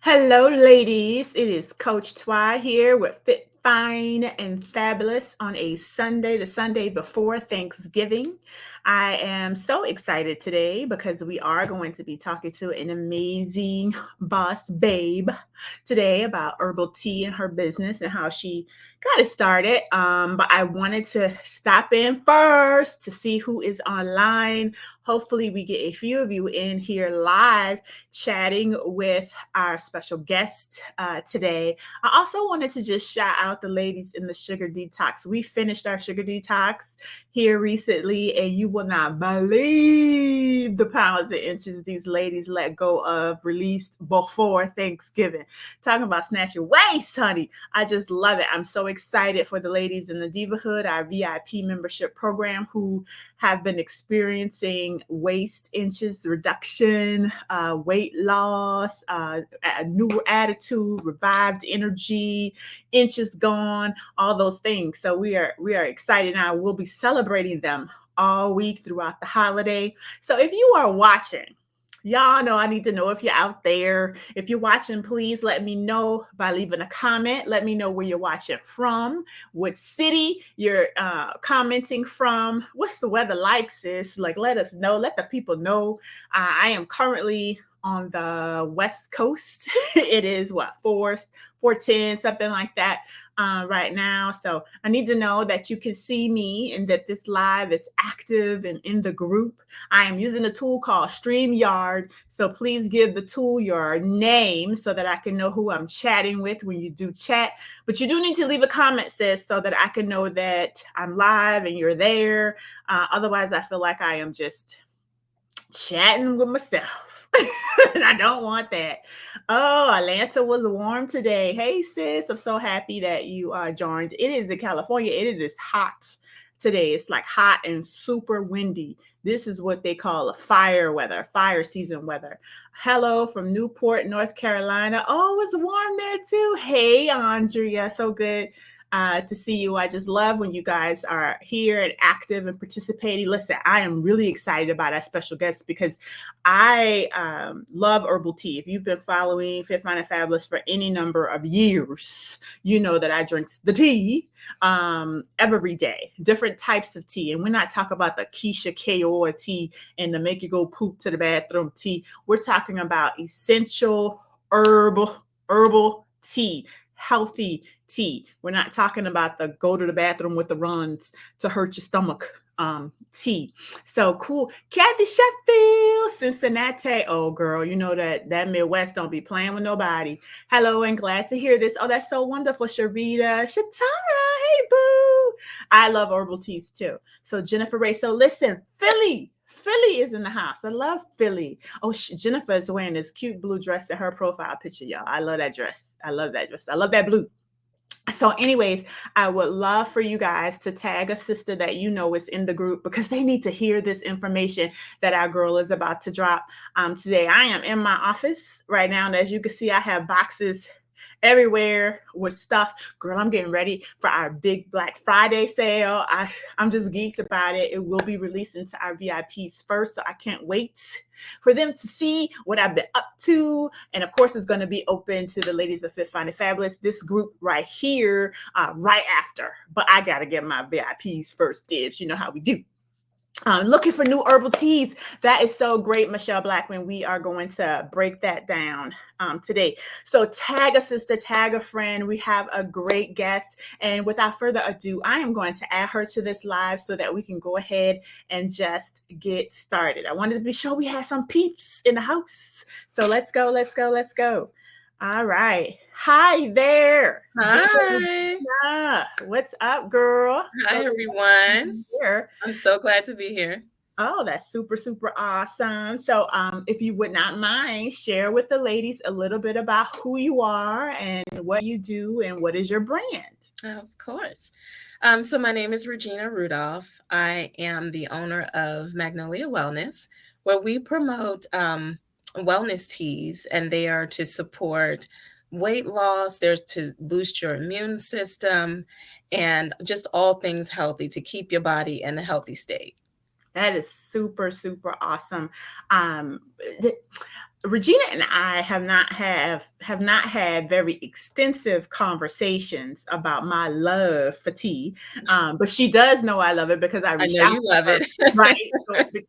Hello, ladies. It is Coach Twy here with Fit, Fine, and Fabulous on a Sunday, the Sunday before Thanksgiving. I am so excited today because we are going to be talking to an amazing boss babe today about herbal tea and her business and how she got it started. But I wanted to stop in first to see who is online. Hopefully, we get a few of you in here live chatting with our special guest today. I also wanted to just shout out the ladies in the sugar detox. We finished our sugar detox here recently, and you will not believe the pounds and inches these ladies let go of, released before Thanksgiving. Talking about snatch your waist, honey. I just love it. I'm so excited for the ladies in the Divahood, our VIP membership program, who have been experiencing waist inches reduction, weight loss, a new attitude, revived energy, inches gone, all those things. So we are excited now. We'll be celebrating them all week throughout the holiday. So if you are watching, y'all know I need to know if you're out there. If you're watching, please let me know by leaving a comment. Let me know where you're watching from, what city you're commenting from. What's the weather like, sis? Like, let us know. Let the people know. I am currently on the West Coast. It is what, 4:10, something like that right now. So I need to know that you can see me and that this live is active and in the group. I am using a tool called StreamYard. So please give the tool your name so that I can know who I'm chatting with when you do chat. But you do need to leave a comment, sis, so that I can know that I'm live and you're there. Otherwise, I feel like I am just chatting with myself. And I don't want that. Oh, Atlanta was warm today. Hey, sis, I'm so happy that you joined. It is in California. It is hot today. It's like hot and super windy. This is what they call a fire season weather. Hello from Newport, North Carolina. Oh, it's warm there too. Hey, Andrea, so good to see you. I just love when you guys are here and active and participating. Listen, I am really excited about our special guest because I love herbal tea. If you've been following Fit, Fine, and Fabulous for any number of years, you know that I drink the tea every day, different types of tea. And we're not talking about the Keisha Kaur tea and the make you go poop to the bathroom tea. We're talking about essential herbal tea, healthy tea. We're not talking about the go to the bathroom with the runs to hurt your stomach tea. So cool. Kathy Sheffield, Cincinnati. Oh, girl, you know that Midwest don't be playing with nobody. Hello and glad to hear this. Oh, that's so wonderful, Sharita. Shatara, hey, boo. I love herbal teas too. So Jennifer Ray. So listen, Philly is in the house. I love Philly. Oh, Jennifer is wearing this cute blue dress in her profile picture, y'all. I love that dress. I love that dress. I love that blue. So anyways, I would love for you guys to tag a sister that you know is in the group because they need to hear this information that our girl is about to drop today. I am in my office right now, and as you can see, I have boxes everywhere with stuff. Girl, I'm getting ready for our big Black Friday sale. I'm just geeked about it. It will be releasing to our VIPs first, so I can't wait for them to see what I've been up to. And of course, it's going to be open to the ladies of Fit, Fine, and Fabulous, this group right here, right after. But I got to get my VIPs first dibs. You know how we do. Looking for new herbal teas. That is so great, Michelle Blackman. We are going to break that down today. So tag a sister, tag a friend. We have a great guest. And without further ado, I am going to add her to this live so that we can go ahead and just get started. I wanted to be sure we had some peeps in the house. So let's go. All right. Hi there. Hi. What's up, girl? Hi, everyone. I'm so glad to be here. Oh, that's super, super awesome. So, if you would not mind, share with the ladies a little bit about who you are and what you do and what is your brand. Of course. So my name is Regina Rudolph. I am the owner of Magnolia Wellness, where we promote wellness teas, and they are to support weight loss. There's to boost your immune system and just all things healthy to keep your body in a healthy state. That is super, super awesome. Regina and I have not had very extensive conversations about my love for tea, but she does know I love it because I I reached know out you to love her, it. right?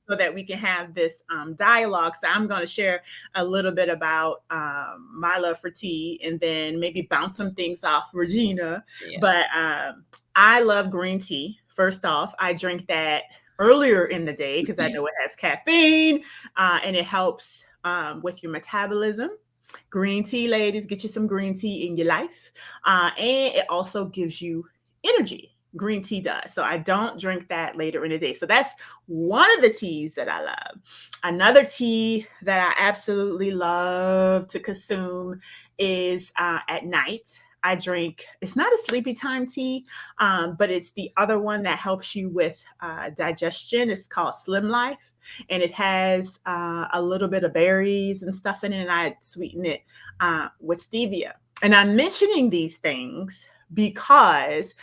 So that we can have this dialogue. So I'm going to share a little bit about my love for tea, and then maybe bounce some things off Regina. Yeah. But I love green tea. First off, I drink that earlier in the day because I know it has caffeine, and it helps with your metabolism. Green tea, ladies, get you some green tea in your life. And it also gives you energy. Green tea does. So I don't drink that later in the day. So that's one of the teas that I love. Another tea that I absolutely love to consume is at night. I drink, it's not a sleepy time tea, but it's the other one that helps you with digestion. It's called Slim Life, and it has a little bit of berries and stuff in it, and I sweeten it with stevia. And I'm mentioning these things because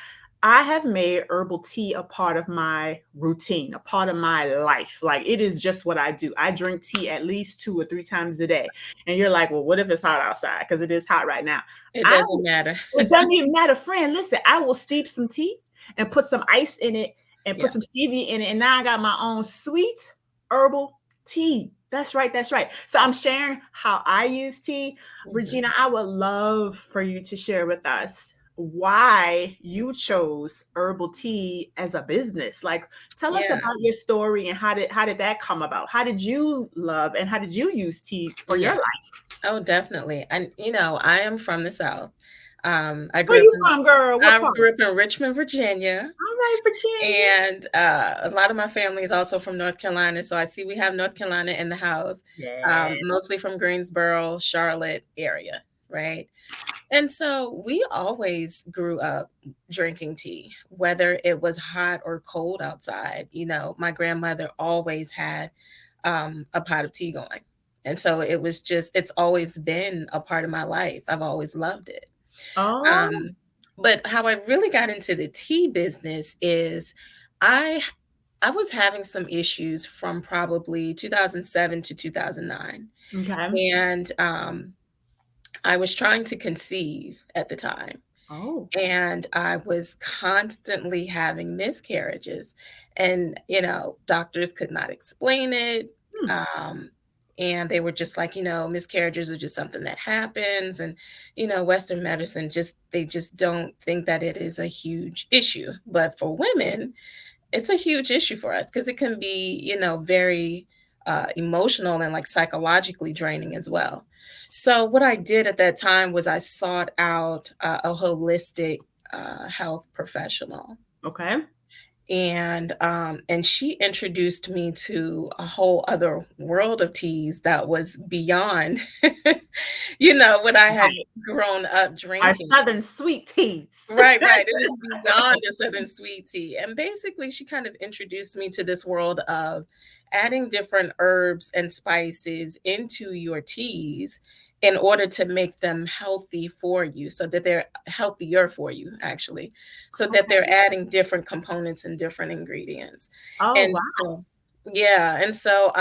I have made herbal tea a part of my routine, a part of my life. Like, it is just what I do. I drink tea at least 2 or 3 times a day. And you're like, well, what if it's hot outside? Because it is hot right now. It I doesn't matter. It doesn't even matter, friend. Listen, I will steep some tea and put some ice in it and put Yeah. some stevia in it. And now I got my own sweet herbal tea. That's right. That's right. So I'm sharing how I use tea. Mhm. Regina, I would love for you to share with us why you chose herbal tea as a business. Like, tell us Yeah. about your story and how did that come about? How did you love and how did you use tea for your Yeah. life? Oh, definitely. And I am from the South. I Where grew up you in from, girl? What I part? grew up in Richmond, Virginia, All right, Virginia. and a lot of my family is also from North Carolina. So I see we have North Carolina in the house, Yeah. mostly from Greensboro, Charlotte area, right? And so we always grew up drinking tea, whether it was hot or cold outside. My grandmother always had a pot of tea going. And so it's always been a part of my life. I've always loved it. Oh, Um, but how I really got into the tea business is I I was having some issues from probably 2007 to 2009. okay. And I was trying to conceive at the time, Oh, and I was constantly having miscarriages. And, doctors could not explain it. hmm, Um, and they were just like, miscarriages are just something that happens. And, Western medicine they just don't think that it is a huge issue. But for women, it's a huge issue for us because it can be, very emotional and like psychologically draining as well. So what I did at that time was I sought out a holistic health professional, okay. and she introduced me to a whole other world of teas that was beyond, what I had Right. grown up Our drinking. Southern sweet teas. Right, right. It was beyond a Southern sweet tea. And basically, she kind of introduced me to this world of adding different herbs and spices into your teas in order to make them healthy for you, so that they're healthier for you, actually, so that they're Okay. adding different components and different ingredients. Oh, And wow. so, yeah. And so,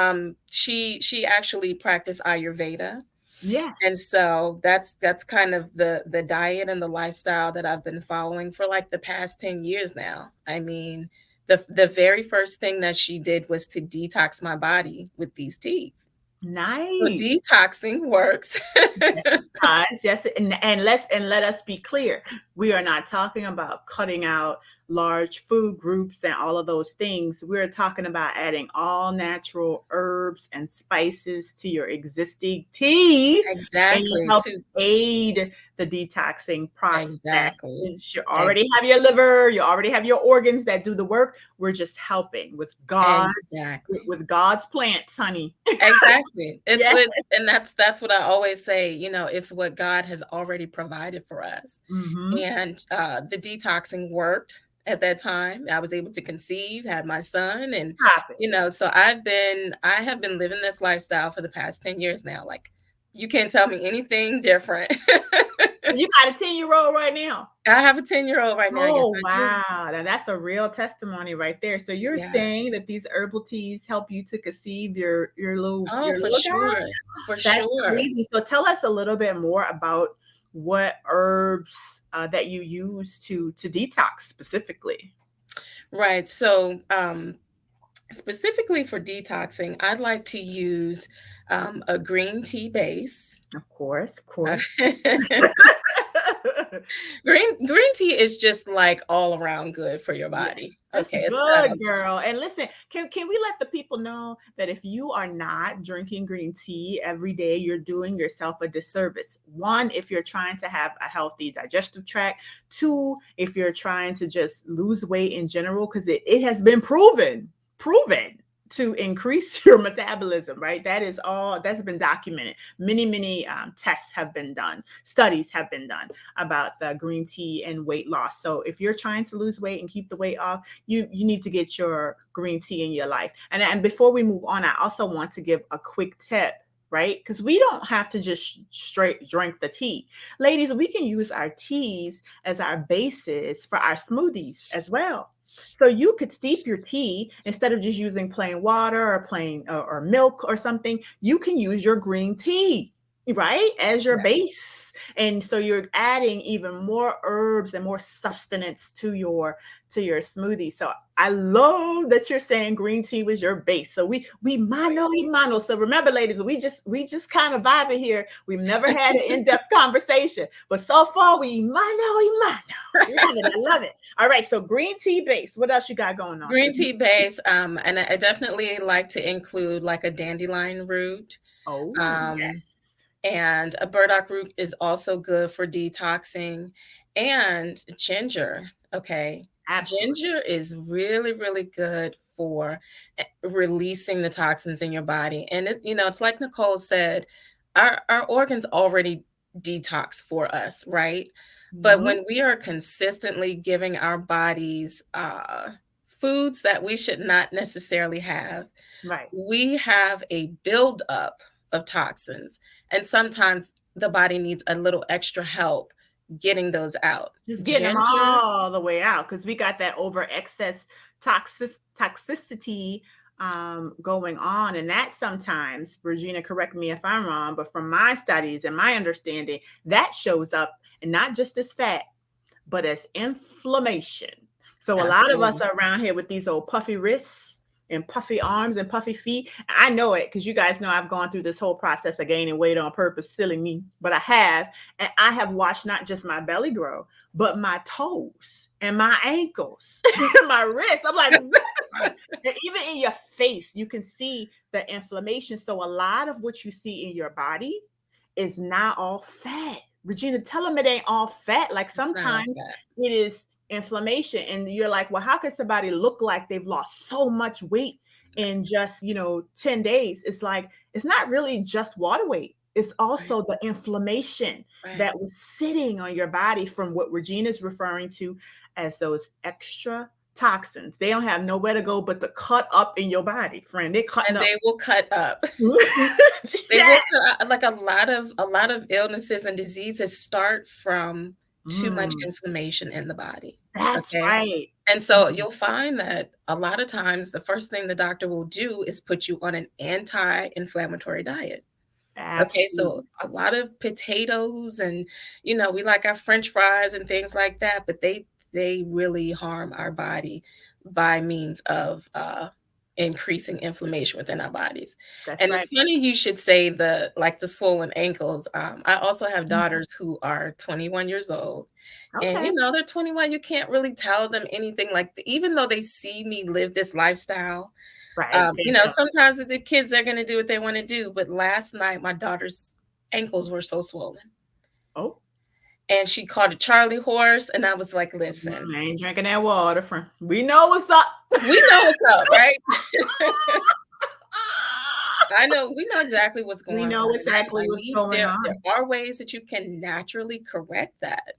she actually practiced Ayurveda, and Yes. so that's kind of the diet and the lifestyle that I've been following for like the past 10 years now. I mean, the very first thing that she did was to detox my body with these teas. So Nice. detoxing works. Yes, it does. Yes, and let us be clear. We are not talking about cutting out large food groups and all of those things. We're talking about adding all natural herbs and spices to your existing tea, and it Exactly, helps to aid the detoxing process. exactly. Since you Ex already have your liver, you already have your organs that do the work. We're just helping with exactly. God's plants, honey. Exactly. It's Yes. what and that's what I always say, it's what God has already provided for us. Hmm. And the detoxing worked at that time. I was able to conceive, had my son, and Stop it. so I have been living this lifestyle for the past 10 years now. Like, You can't tell me anything different. You got a 10-year-old right now? I have a 10-year-old right now. Yes, Oh, I do. wow. Now that's a real testimony right there. So you're Yeah. saying that these herbal teas help you to conceive Oh, your for little guy? sure. For That's sure. crazy. So tell us a little bit more about what herbs that you use to detox specifically. Right. So, specifically for detoxing, I'd like to use a green tea base. Of course, of Uh, course. green tea is just like all around good for your Yes, body. just Okay, it's got good, a girl. And listen, can we let the people know that if you are not drinking green tea every day, you're doing yourself a disservice. One, if you're trying to have a healthy digestive tract. Two, if you're trying to just lose weight in general, because it has been proven to increase your metabolism, right? That is all that's been documented. Many tests have been done, studies have been done about the green tea and weight loss. So if you're trying to lose weight and keep the weight off, you need to get your green tea in your life. And before we move on, I also want to give a quick tip, right? Because we don't have to just straight drink the tea. Ladies, we can use our teas as our basis for our smoothies as well. So you could steep your tea instead of just using plain water or plain or milk or something. You can use your green tea, right, as your yeah. base. And so you're adding even more herbs and more sustenance to your smoothie. So I love that you're saying green tea was your base. So we mano y mano. So remember, ladies, we just kind of vibing here. We've never had an in-depth conversation, but so far we mano y mano. Love it. I love it. All right. So green tea base. What else you got going on? So Green tea base, and I definitely like to include like a dandelion root. oh Um, yes, and a burdock root is also good for detoxing, and ginger. Okay. absolutely. Ginger is really, really good for releasing the toxins in your body. And it's like Nicole said, our organs already detox for us, right? But Mhm. when we are consistently giving our bodies foods that we should not necessarily have, Right. we have a buildup of toxins, and sometimes the body needs a little extra help getting those out. Just getting them Ginger, all the way out because we got that over excess toxicity going on. And that sometimes, Regina, correct me if I'm wrong, but from my studies and my understanding, that shows up and not just as fat, but as inflammation. So a lot of us absolutely. are around here with these old puffy wrists and puffy arms and puffy feet. I know it because you guys know I've gone through this whole process of gaining weight on purpose, silly me, but I have. And I have watched not just my belly grow, but my toes and my ankles and my wrists. I'm like, what? And even in your face, you can see the inflammation. So a lot of what you see in your body is not all fat. Regina, tell them it ain't all fat. Like It's not all sometimes fat. it is inflammation. And you're like, well, how can somebody look like they've lost so much weight in just, 10 days? It's like, it's not really just water weight. It's Right, also the inflammation right. that was sitting on your body from what Regina's referring to as those extra toxins. They don't have nowhere to go but to cut up in your body, friend. They're cutting And up. they will cut up. They Yeah. will cut up, like a lot of illnesses and diseases start from too much Mm, inflammation in the body. that's Okay. right. And so Mhm. you'll find that a lot of times the first thing the doctor will do is put you on an anti-inflammatory diet. Okay, so Absolutely. a lot of potatoes, and we like our french fries and things like that, but they really harm our body by means of increasing inflammation within our bodies. That's And right. it's funny you should say the swollen ankles. I also have Mhm. daughters who are 21 years old, and Okay. they're 21. You can't really tell them anything, even though they see me live this lifestyle. Right. Can't tell. Sometimes the kids, they're going to do what they want to do. But last night, my daughter's ankles were so swollen, Oh, and she called a Charlie horse. And I was like, listen, I ain't drinking that water, friend. We know what's up. we know what's up, right? We know exactly what's We going know on. And exactly I what's need, going there on. are ways that you can naturally correct that.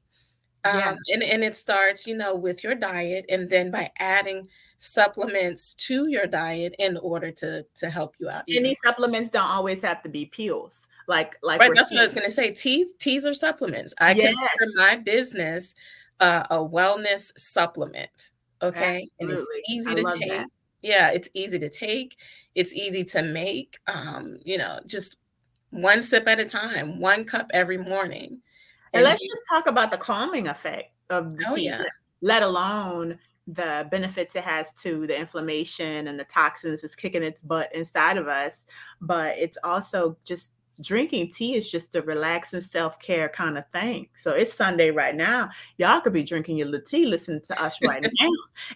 Yeah. And it starts, with your diet, and then by adding supplements to your diet in order to help you out And even. these supplements don't always have to be pills. like Right, we're that's what I was saying. gonna say. Teas are supplements. I consider Yes, my business a wellness supplement. Okay, and it's absolutely. I easy to love that. take. Yeah, it's easy to take. It's easy to make. Just one sip at a time, one cup every morning, And and let's just talk about the calming effect of the oh tea, yeah, let alone the benefits it has to the inflammation and the toxins it's kicking its butt inside of us. But it's also just drinking tea is just a relaxing self-care kind of thing. So it's Sunday right now. Y'all could be drinking your little tea, listening to us right now.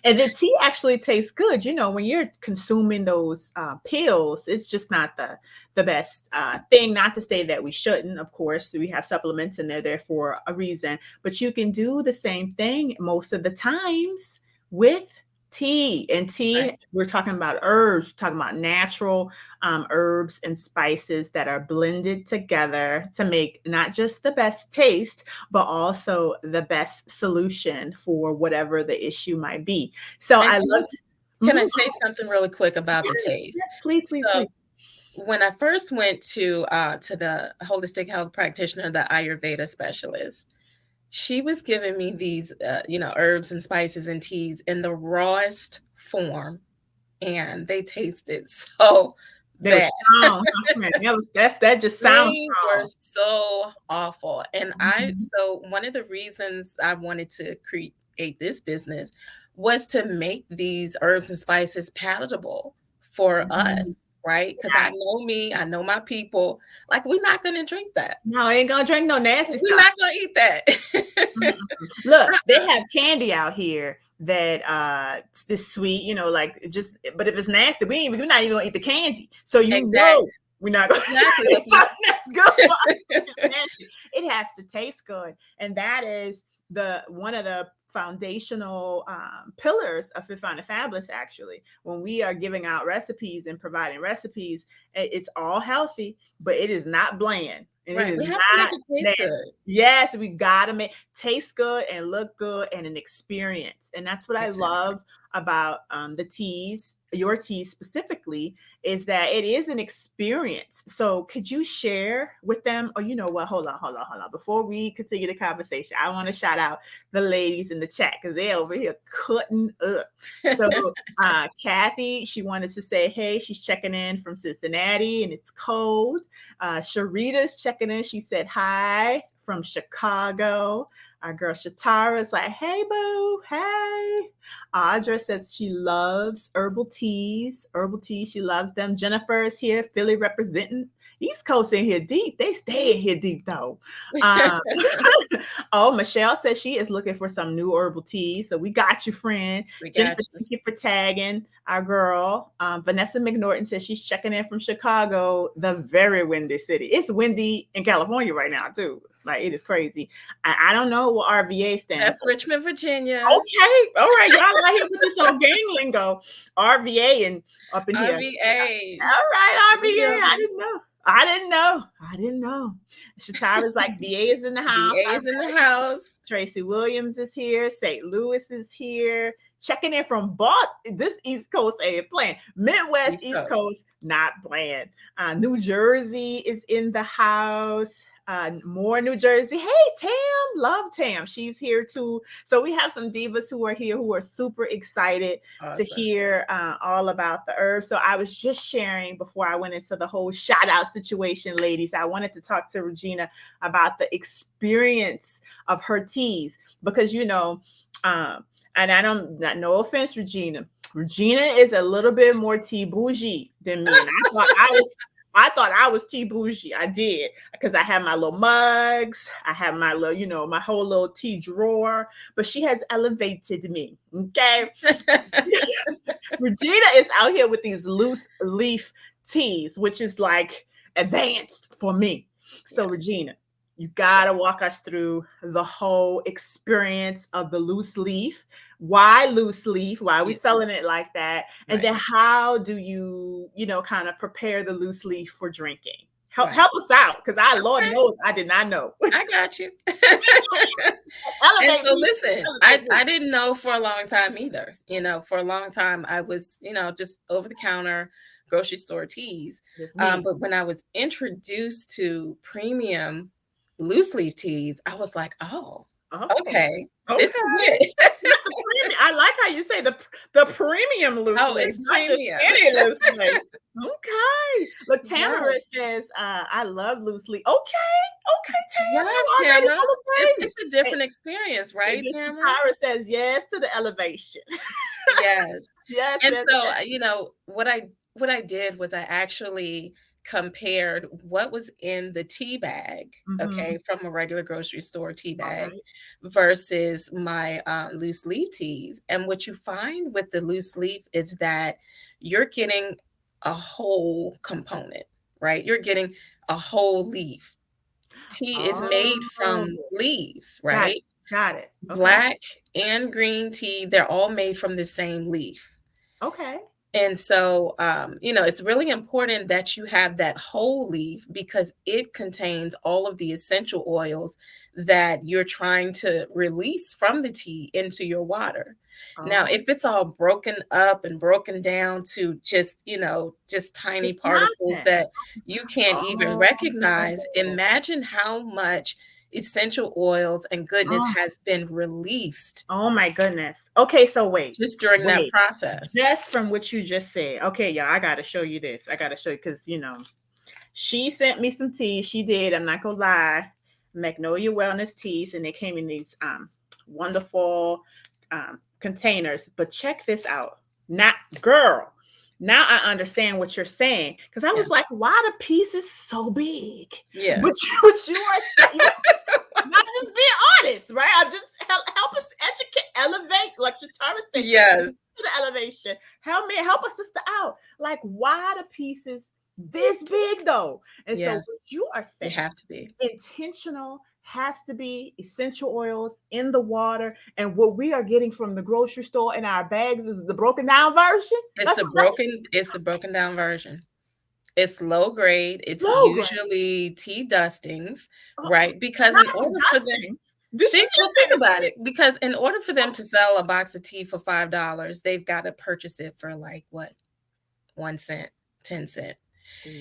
And the tea actually tastes good. You know, when you're consuming those pills, it's just not the best thing. Not to say that we shouldn't, of course, we have supplements and they're there for a reason, but you can do the same thing most of the times with tea. And tea, right. we're talking about herbs, talking about natural herbs and spices that are blended together to make not just the best taste, but also the best solution for whatever the issue might be. So And I loved. can I Mhm. say something really quick about the Yes, taste? yes, please, please, So please. when I first went to the holistic health practitioner, the Ayurveda specialist, she was giving me these herbs and spices and teas in the rawest form, and they tasted so They were bad. strong, huh, friend? That just sounds They were strong. so awful. And Mhm. one of the reasons I wanted to create this business was to make these herbs and spices palatable for Mhm. us, right? Because I know me, I know my people. Like, we're not going to drink that. No, I ain't gonna drink no nasty We're stuff. not going to eat that. Mm-mm. Look, they Uh-uh. have candy out here that it's sweet, like it just but if it's nasty, we're not even gonna eat the candy. So Exactly. we're not gonna Exactly. try That's something that's good for us if it's what. nasty. It has to taste good. And that is the one of the foundational pillars of Fit Fine and Fabulous, actually. When we are giving out recipes and providing recipes, it's all healthy, but it is not bland. And it Right. is We have to make not it taste nasty. good. Yes, we gotta make taste good and look good and an experience. And that's what I Exactly. love about the teas, your teas specifically, is that it is an experience. So could you share with them? Or you know what? Hold on. Before we continue the conversation, I want to shout out the ladies in the chat because they're over here cutting up. So Kathy, she wanted to say, hey, she's checking in from Cincinnati and it's cold. Sharita's checking in. She said hi from Chicago. Our girl Shatara's like, hey, boo. Hey. Audra says she loves herbal teas. Herbal teas, she loves them. Jennifer is here, Philly representing. East Coast in here deep. They stay in here deep, though. Um, oh, Michelle says she is looking for some new herbal teas. So we got you, friend. We got Jennifer, you. thank you for tagging our girl. Vanessa McNorton says she's checking in from Chicago, the very windy city. It's windy in California right now, too. Like, it is crazy. I don't know what RVA stands That's for. Richmond, Virginia. Okay. All right. Y'all out here with this old gang lingo. RVA and up in here. RVA. All right, We RVA. I building. didn't know. I didn't know. Shatara's like, VA is in the house. VA's in the house. Tracy Williams is here. St. Louis is here. Checking in from Boston. This East Coast ain't playing. Midwest, East East Coast. Coast, not playing. New Jersey is in the house. More New Jersey. Hey, Tam. Love Tam. She's here too. So we have some divas who are here who are super excited to Awesome. hear all about the herbs. So I was just sharing before I went into the whole shout out situation, ladies. I wanted to talk to Regina about the experience of her teas because and I don't not no offense, Regina. Regina is a little bit more tea bougie than me, and I thought I was tea bougie. I did because I have my little mugs, I have my little, my whole little tea drawer. But she has elevated me. Okay, Regina is out here with these loose leaf teas, which is like advanced for me. So, Yeah. Regina, you gotta walk us through the whole experience of the loose leaf. Why loose leaf? Why are we Yeah. selling it like that? And Right. then how do you, kind of prepare the loose leaf for drinking? Help, Right. help us out, because Lord Okay. knows I did not know. I got you. And Elevate so me, listen, elevate I me. didn't know for a long time either. For a long time I was, just over the counter grocery store teas. That's me. But when I was introduced to premium loose leaf teas, I was like, oh, Oh, okay, this is okay. it. Not the premium. I like how you say the premium loose Oh, leaf, it's not just premium. any loose leaf. Okay. Look, Tamara Yes. says, I love loose leaf. Okay. Okay, Tam, Yes, you already Tamara. elevated. It's a And, different experience, and right, then Tamara? Shatara says yes to the elevation. Yes. Yes, And yes, so, yes. what I did was I actually compared what was in the tea bag, Mm-hmm. okay, from a regular grocery store tea All bag right. versus my loose leaf teas. And what you find with the loose leaf is that you're getting a whole component, right? You're getting a whole leaf. Tea is made Oh, from leaves, got it. right? Got it. Okay. Black and green tea, they're all made from the same leaf. Okay. And so, it's really important that you have that whole leaf because it contains all of the essential oils that you're trying to release from the tea into your water. Now, Oh, if it's all broken up and broken down to just tiny it's particles nothing. that you can't even Oh, recognize, imagine how much essential oils and goodness oh, has been released oh my goodness. Okay, so wait, just during that wait. process. Just from what you just said. Okay, y'all, I gotta show you this. I gotta show you because she sent me some tea. She did. I'm not gonna lie. Magnolia Wellness teas, and they came in these wonderful containers. But check this out. Not girl. Now I understand what you're saying because I Yeah. was like, why the pieces so big? Yeah. But you are saying, not just being honest, right? I'm just help us educate, elevate, like Shatara said, take us Yes. to the elevation. Help a sister out. Like, why the pieces this big though? And so Yes. what you are They saying, have to be. intentional has to be essential oils in the water, and what we are getting from the grocery store in our bags is the broken down version. It's the broken down version. It's low grade. It's Low grade. usually tea dustings, Uh, right? Because Not in the order for them dustings. Did she just think say about it. Because in order for them to sell a box of tea for $5, they've got to purchase it for like what? 1 cent, 10 cent.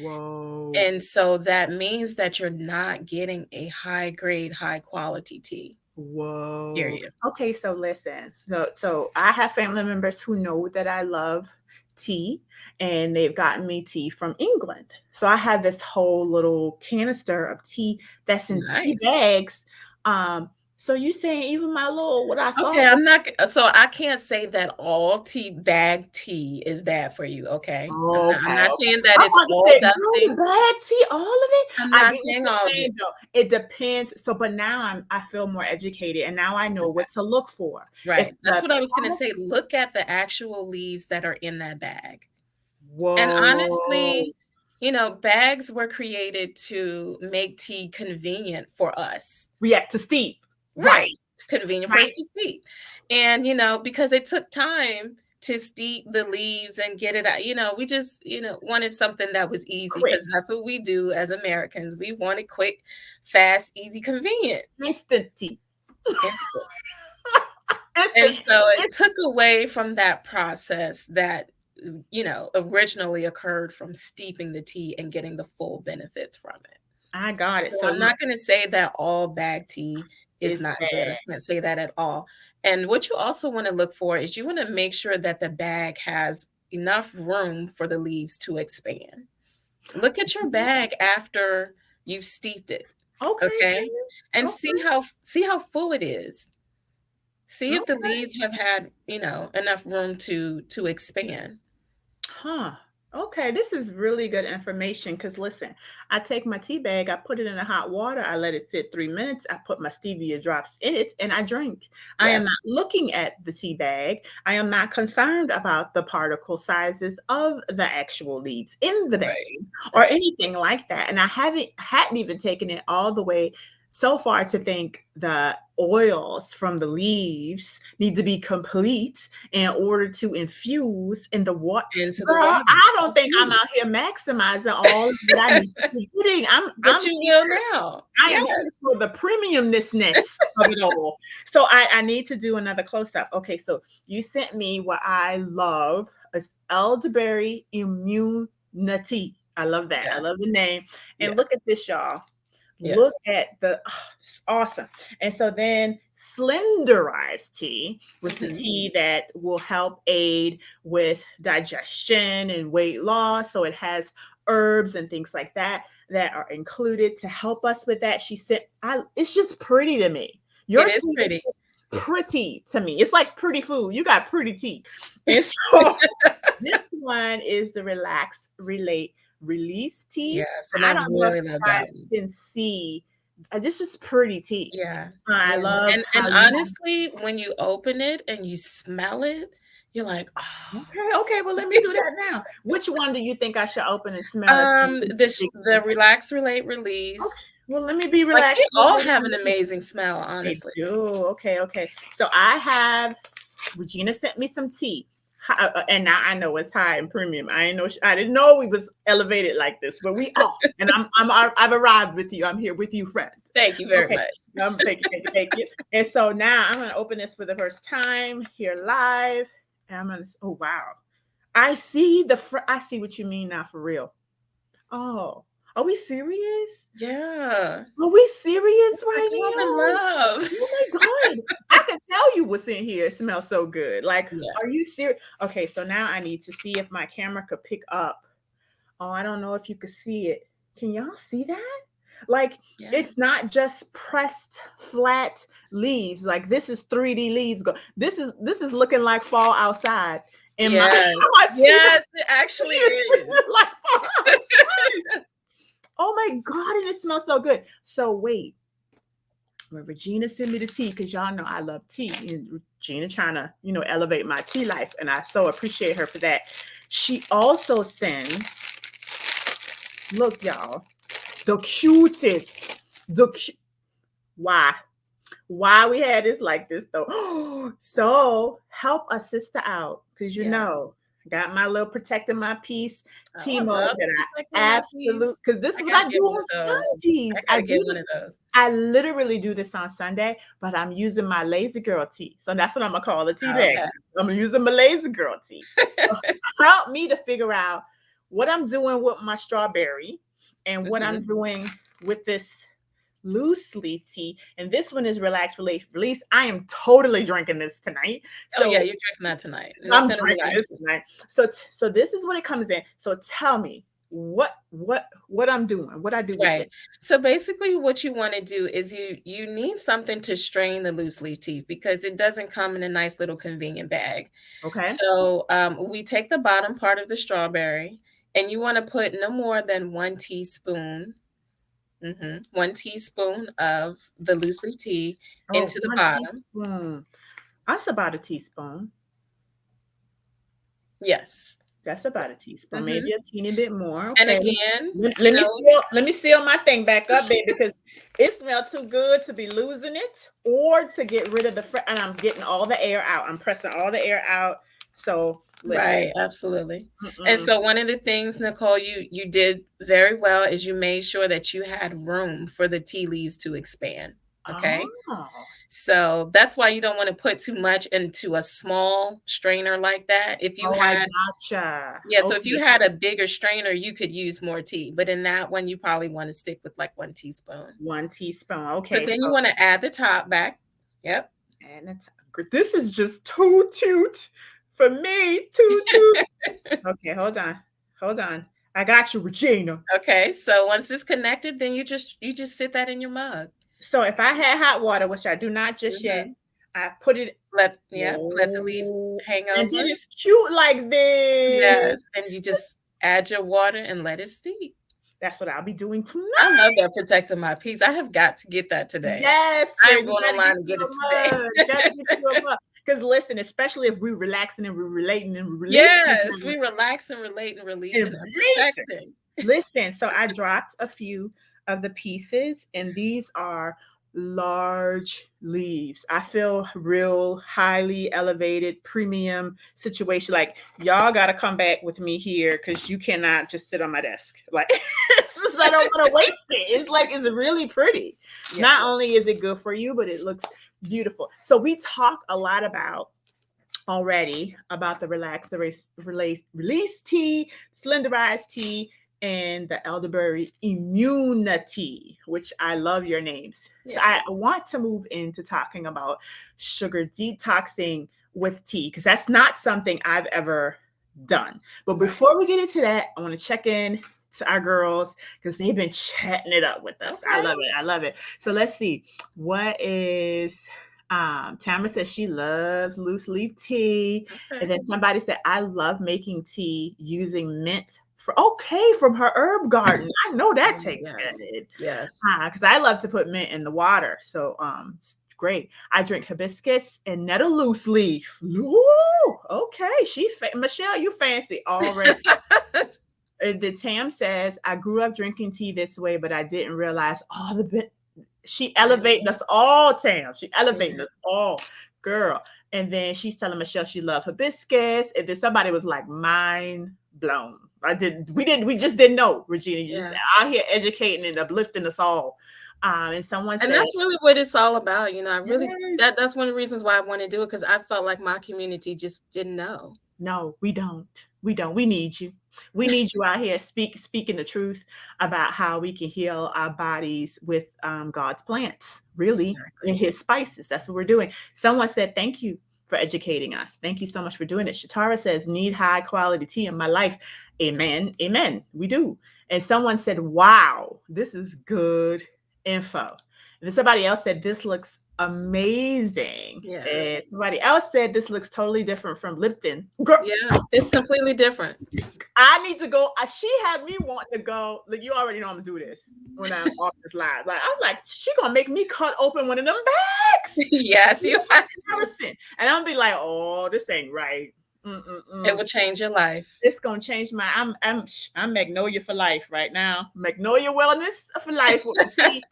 whoa. And so that means that you're not getting a high grade, high quality tea. Whoa. Period. Okay, so listen. So I have family members who know that I love tea, and they've gotten me tea from England. So I have this whole little canister of tea that's in tea Nice. bags. So you saying even my little what I Okay, thought was so I can't say that all bag tea is bad for you, okay? I'm okay, not okay. saying that I'm it's about to all say, girl, the dusting. bag tea, all of it. I'm I not get what saying you're all of it. saying though. It depends. So, but now I feel more educated, and now I know Okay. what to look for. If Right. That's the what I was gonna say. Look at the actual leaves that are in that bag. And whoa, honestly, bags were created to make tea convenient for us. react to steep. Right, Right. It's convenient for us right. to steep. And, because it took time to steep the leaves and get it out, we just, wanted something that was easy Quick, because that's what we do as Americans. We want it quick, fast, easy, convenient. instant tea. And, Instant. and so it Instant. took away from that process that, originally occurred from steeping the tea and getting the full benefits from it. I got it. So So I'm look, not going to say that all bag tea is it's not good. I bad. can't say that at all. And what you also want to look for is you want to make sure that the bag has enough room for the leaves to expand. Look at your bag after you've steeped it, Okay, okay? Tam. And Okay, see how full it is. See if the okay. leaves have had, enough room to expand. Huh. Okay, this is really good information because listen, I take my tea bag, I put it in the hot water, I let it sit 3 minutes, I put my stevia drops in it, and I drink. I am Yes. not looking at the tea bag. I am not concerned about the particle sizes of the actual leaves in the bag Right. or Right. anything like that. And I hadn't even taken it all the way so far to think the oils from the leaves need to be complete in order to infuse in the water. Into the Girl, water. I don't think I'm Absolutely. out here maximizing all that I need to be eating. But you will now. I am Yes. here for the premiumness of it all. So I need to do another close up. Okay, so you sent me what I love is elderberry immune Nati. I love that. I Yeah. love the name. And Yeah. look at this, y'all. Look Yes. at the it's awesome. And so then slenderized tea was the Hmm. tea that will help aid with digestion and weight loss. So it has herbs and things like that that are included to help us with that. She said, it's just pretty to me. Your It is tea is pretty. just pretty to me. It's like pretty food. You got pretty tea. And so this one is the relax, relate, release tea. Yes, and I I don't know if really you love guys that one. can see. This is pretty tea. Yeah, I yeah, love and how you have. honestly, when you open it and you smell it, you're like, "Oh." Okay, okay. Well, let me do that now. Which one do you think I should open and smell it? The relax, relate, Okay. release, Well, let me be like, they relaxed. all have an amazing smell, They honestly. do. Okay, okay. So I have Regina sent me some tea. And now I know it's high and premium. I ain't know. I didn't know we was elevated like this, but we are. And I've arrived with you. I'm here with you, friend. Thank you very Okay. much. Thank you, thank you, thank you. And so now I'm gonna open this for the first time here live. And I'm gonna. Oh wow! I see I see what you mean now for real. Oh, are we serious? Yeah. Are we serious Like, right I'm in now? love. Oh my God. I can tell you what's in here. It smells so good. Like, Yeah, are you serious? Okay, so now I need to see if my camera could pick up. Oh, I don't know if you could see it. Can y'all see that? Like, yeah. it's not just pressed flat leaves. Like this is 3D leaves. This is looking like fall outside in my, Yes. my tea. Yes, it actually is. Like fall outside. Oh my God, and it smells so good. So wait, when Regina sent me the tea, because y'all know I love tea, and Regina trying to, elevate my tea life, and I so appreciate her for that. She also sends, look, y'all, the cutest, why? Why we had this like this though? So help a sister out, because Yeah. I got my little protecting my peace Oh, tea I mug love that the I protecting my peace. because this is I what gotta I do get one on of those. I Sundays. gotta get one of those. I literally do this on Sunday, but I'm using my lazy girl tea. So that's what I'm gonna call the tea bag. Okay. I'm using my lazy girl tea. So help me to figure out what I'm doing with my strawberry and what I'm Mhm. doing with this loose leaf tea. And this one is relax, release. I am totally drinking this tonight. Oh, yeah, So you're drinking that tonight, and it's I'm gonna drinking relax this you. tonight. So this is what it comes in. So tell me what I'm doing, what I do with Right. this. So, basically, what you wanna do is you need something to strain the loose leaf tea because it doesn't come in a nice little convenient bag. Okay. So, we take the bottom part of the strawberry, and you wanna put no more than 1 teaspoon 1 teaspoon of the loose leaf tea Oh, into the one bottom. teaspoon. That's about a teaspoon. Yes. That's about a Yes. teaspoon, Mhm. maybe a teeny bit more. And Okay. again, Let, you let me know seal let me seal my thing back up, baby, because it smells too good to be losing it or to get rid of and I'm getting all the air out. I'm pressing all the air out. So listen. right, absolutely. And Mm-mm. so one of the things, Nicole, you did very well is you made sure that you had room for the tea leaves to expand, okay? Oh. So that's why you don't wanna put too much into a small strainer like that. If you Oh, I had gotcha. Yeah, so if you Okay. had a bigger strainer, you could use more tea, but in that one, you probably wanna stick with, like, 1 teaspoon. One teaspoon. So Okay. then you So wanna add the top back. Yep. and this is just too toot for me. Too toot. Okay, hold on. Hold on. I got you, Regina. Okay, so once it's connected, then you just sit that in your mug. So if I had hot water, which I do not just yet, Mhm. I put it. Let the leaf Oh, hang and then over. it's cute like Yes, this. and you just add your water and let it steep. That's what I'll be doing I tonight. love that protecting my peace. I have got to get that today. Yes, I girl, am you going gotta get online and you get it a today. mug. Gotta get you a mug. Because listen, especially if we're relaxing and we're relating and we're releasing Yes, we relax and relate and releasing and and releasing. protecting. Listen, so I dropped a few of the pieces, and these are large leaves. I feel real highly elevated premium situation. Like y'all got to come back with me here because you cannot just sit on my desk. Like I don't want to waste it. It's like it's really pretty. Yeah. Not only is it good for you, but it looks beautiful. So we talk a lot about already about the relax, the release tea, slenderized tea, and the elderberry immunity, which I love your names. So Yeah. I want to move into talking about sugar detoxing with tea because that's not something I've ever done. But Right. before we get into that, I want to check in to our girls because they've been chatting it up with us. I Okay. love it. I love it. So let's see. What is Tamara says she loves loose leaf tea. And Okay. then somebody said, I love making tea using mint for okay from her herb garden. I know that Oh, tastes yes. good. Yes. Because I love to put mint in the water. So it's great. I drink hibiscus and nettle loose leaf. Ooh, okay. Michelle, you fancy already. The Tam says, I grew up drinking tea this way, but I didn't realize all the she elevating us all, Tam. She elevating Yeah. us all, girl. And then she's telling Michelle she loved hibiscus. And then somebody was like, mind blown. We just didn't know, Regina. You just Yeah. out here educating and uplifting us all. And someone And said, that's really what it's all about. I really yes. that's one of the reasons why I want to do it, because I felt like my community just didn't know. No, we don't. We don't. We need you. We need you out here speaking the truth about how we can heal our bodies with God's plants, really, Exactly. and His spices. That's what we're doing. Someone said, "Thank you for educating us. Thank you so much for doing it." Shatara says, "Need high quality tea in my life." Amen. Amen. We do. And someone said, "Wow, this is good info." And then somebody else said, "This looks amazing." Yeah. And somebody else said, "This looks totally different from Lipton." Girl, Yeah. It's completely different. I need to go. She had me wanting to go. Like, you already know I'm gonna do this when I'm off this live. Like, I'm like, she gonna make me cut open one of them bags. Yes, You you have to. person. And I'm be like, oh, this ain't right. It Mm-mm-mm. will change your life. It's gonna change my. I'm Magnolia for life right now. Magnolia Wellness for life with the tea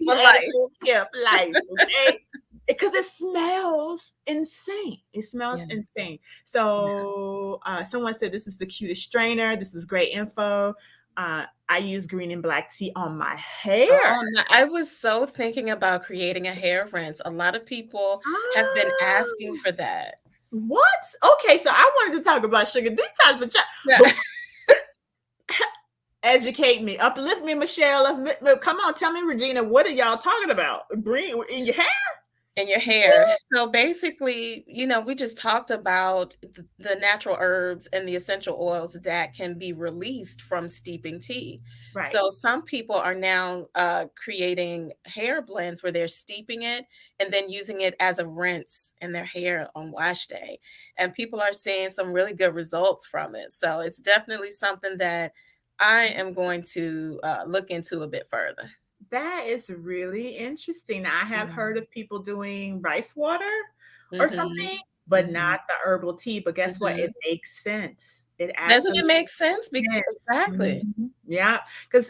For life. edible, yeah, for life. Okay, because it smells insane. It smells Yeah. insane. Yeah. So someone said this is the cutest strainer. This is great info. I use green and black tea on my hair. Oh, no, I was so thinking about creating a hair rinse. A lot of people have been asking Ah, for that. what? Okay, so I wanted to talk about sugar detox, Yeah. but educate me, uplift me, Michelle. Come on, tell me, Regina, what are y'all talking about? Green in your hair? In your hair. So basically, we just talked about the natural herbs and the essential oils that can be released from steeping tea. Right. So some people are now creating hair blends where they're steeping it and then using it as a rinse in their hair on wash day. And people are seeing some really good results from it. So it's definitely something that I am going to look into a bit further. That is really interesting. I have Yeah. heard of people doing rice water or something, Mhm. but Mhm. not the herbal tea. But guess what? It Mhm. makes sense. It Doesn't it absolutely make sense? makes sense. Exactly. Mhm. Yeah, because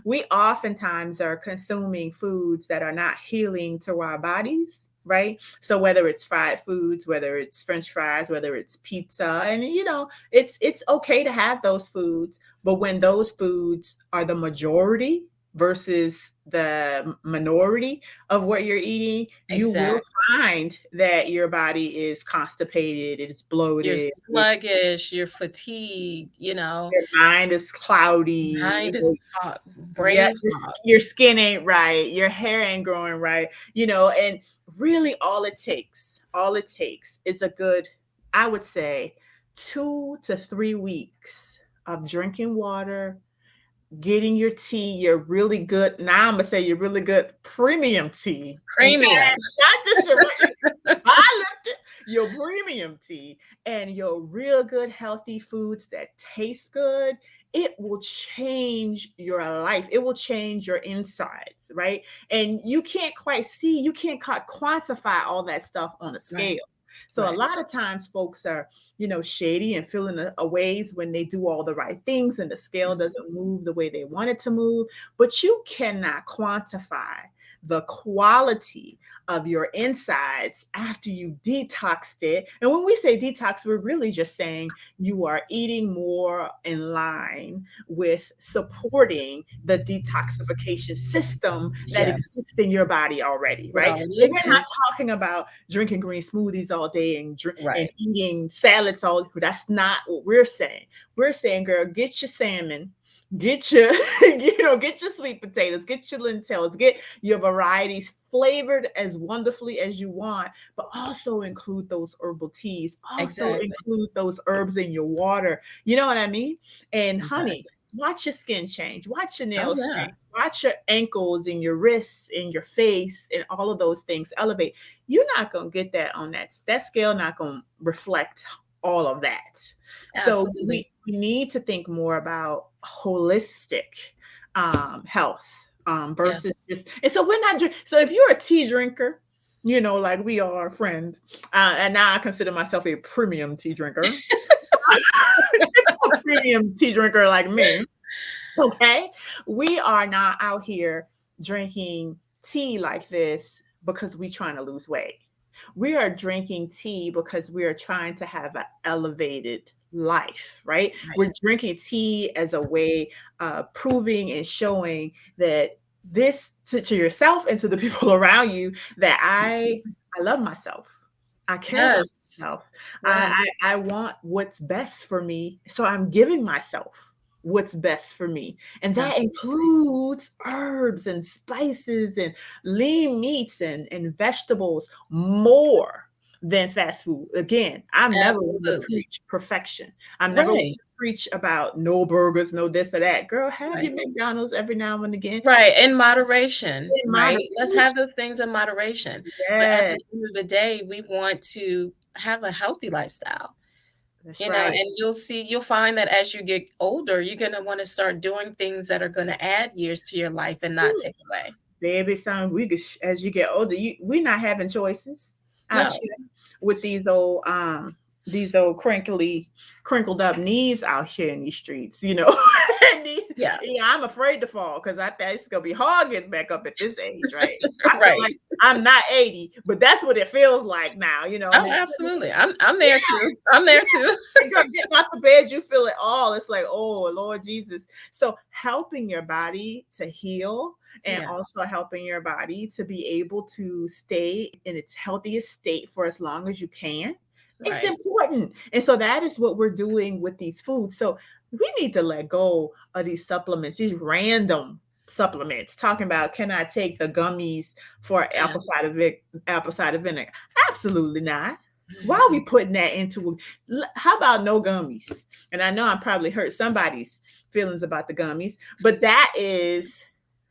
we oftentimes are consuming foods that are not healing to our bodies, right? So whether it's fried foods, whether it's french fries, whether it's pizza, and it's okay to have those foods, but when those foods are the majority versus the minority of what you're eating, you will Exactly. find that your body is constipated, it's You're bloated, it's sluggish, you're fatigued, your mind is cloudy, mind is yeah, brain fog. your skin ain't right, your hair ain't growing right, and really all it takes is a good, I would say, 2 to 3 weeks of drinking water, getting your tea, your really good, now I'm gonna say your really good premium tea. Okay. Premium. Not just your I left it, your premium tea and your real good healthy foods that taste good. It will change your life. It will change your insides, right? And you can't quite quantify all that stuff on a scale. Right, So a right. lot of times folks are, shady and feeling a ways when they do all the right things and the scale Mhm. doesn't move the way they want it to move. But you cannot quantify the quality of your insides after you detoxed it. And when we say detox, we're really just saying you are eating more in line with supporting the detoxification system that Yes. exists in your body already, It right? already So we're not exists. talking about drinking green smoothies all day and and Right. eating salads all. That's not what we're saying. We're saying, girl, get your salmon, get your get your sweet potatoes, get your lentils, get your varieties flavored as wonderfully as you want, but also include those herbal teas, also Exactly. include those herbs in your water. You know what I mean? And honey, Exactly. watch your skin change, watch your Oh, nails yeah. change, watch your ankles and your wrists and your face and all of those things elevate. You're not going to get that on that scale, not going to reflect all of that. So Absolutely. we need to think more about holistic health versus Yes. just, and so we're not so if you're a tea drinker, like we are friends, and now I consider myself a premium tea drinker. A premium tea drinker like me. Okay. We are not out here drinking tea like this because we're trying to lose weight. We are drinking tea because we are trying to have an elevated life, right? Right. We're drinking tea as a way of proving and showing that this to yourself and to the people around you that I love myself. I care about Yes. myself. Yes. I want what's best for me. So I'm giving myself what's best for me. And that Absolutely. includes herbs and spices and lean meats and vegetables more than fast food. Again, I'm never one to Absolutely. preach perfection. I'm never one Right. to preach about no burgers, no this or that. Girl, have Right. your McDonald's every now and again Right, in moderation, in right? Let's have moderation. those things in moderation, but at the Yes, end of the day, we want to have a healthy lifestyle, that's and right. you'll find that as you get older, you're gonna wanna start doing things that are gonna add years to your life and not take away. Baby, son, as you get older, we're not having choices out No. here with these old crinkled up knees out here in these streets, And Yeah. I'm afraid to fall because I think it's gonna be hard getting back up at this age, right? I feel Right. like I'm not 80, but that's what it feels like now, and Oh, it's absolutely. I'm yeah, there too. I'm yeah. there too. Like, girl, getting off the bed, you feel it all. It's like, oh Lord Jesus. So helping your body to heal and Yes. also helping your body to be able to stay in its healthiest state for as long as you can. It's Right. important. And so that is what we're doing with these foods. So we need to let go of these supplements, these random supplements. Talking about, can I take the gummies for Yeah. apple cider vinegar? Absolutely not. Why are we putting that into? How about no gummies? And I know I probably hurt somebody's feelings about the gummies, but that is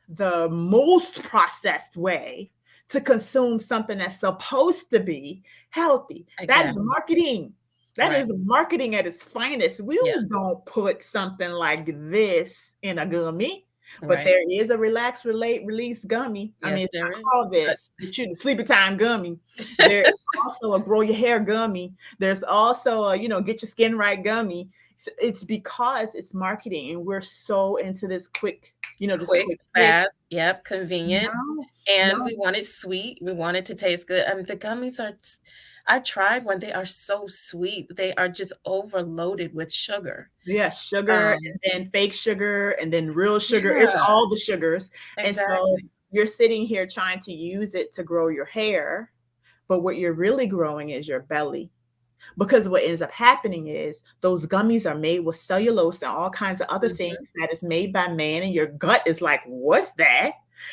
the most processed way to consume something that's supposed to be healthy. That is Exactly. marketing. That Right. is marketing at its finest. We Yeah. don't put something like this in a gummy, but Right. there is a relax, relate, release gummy. I mean, Yes, it's there is. not called But this, the sleepy time gummy. There's also a grow your hair gummy. There's also a, get your skin right gummy. So it's because it's marketing and we're so into this this quick, quick fix. fast, yep, convenient, No, and no, we want it sweet, we want it to taste good. I mean, the gummies are s I tried one, they are so sweet, they are just overloaded with sugar. yeah, sugar Um and then fake sugar and then real sugar. It's Yeah, all the sugars. And so exactly. you're sitting here trying to use it to grow your hair, but what you're really growing is your belly. Because what ends up happening is those gummies are made with cellulose and all kinds of other Mhm. things that is made by man, and your gut is like, what's that?